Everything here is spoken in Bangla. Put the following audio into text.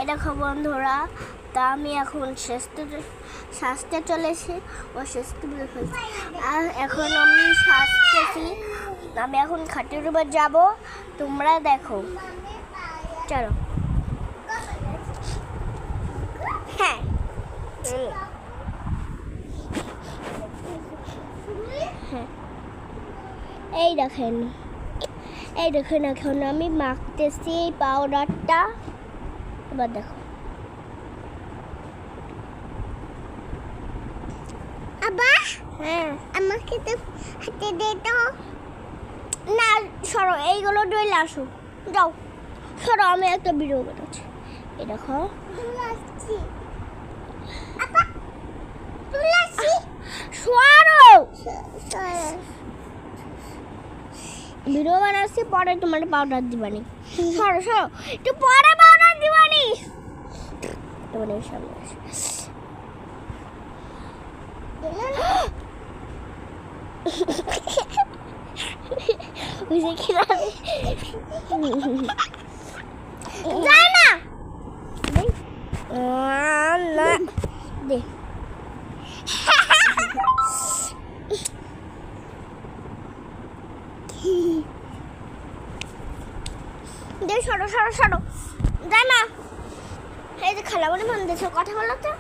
দেখো বন্ধুরা, তা আমি এখন সাজতে চলেছি ও সাজতে বলে ফেলছি। আর এখন আমি সাজতেছি, আমি এখন খাটের উপর যাব, তোমরা দেখো। চলো। হ্যাঁ, হ্যাঁ, এই দেখেন এখন আমি মাখতেছি এই পাউডারটা। এবার দেখো, আবা হ্যাঁ আমাকে তো হাতে দে তো। না সরো, এইগুলো ডইলে আসো, যাও সরো, আমি একটা ভিডিও বানাচ্ছি। এই দেখো সরো, ভিডিও বানাচ্ছি, পরে তোমার পাউডার দিবানি। সরো সরো, একটু পরে পাউডার দিবানি। তোমার সামনে যায় না দে। সরো সরো সরো, যায় না। এই যে খালা বলে মন দিয়েছে, কথা বলো তো।